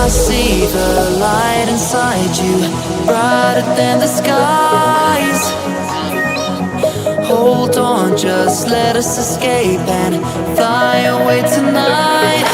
I see the light inside you, brighter than the skies. Hold on, just let us escape and fly away tonight.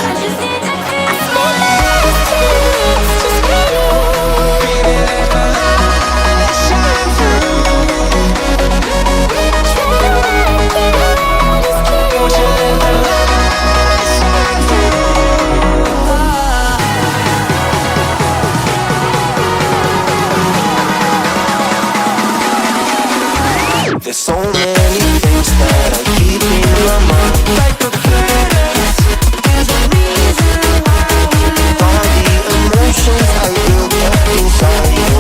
There's so many things that I keep in my mind, like the past. There's a reason why we live. All the emotions I built up inside you.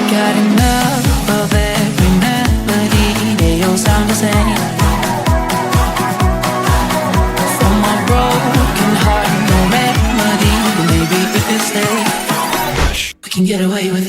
Got enough of every melody, they all sound the same. From my broken heart, no remedy, but maybe if we stay, we can get away with it.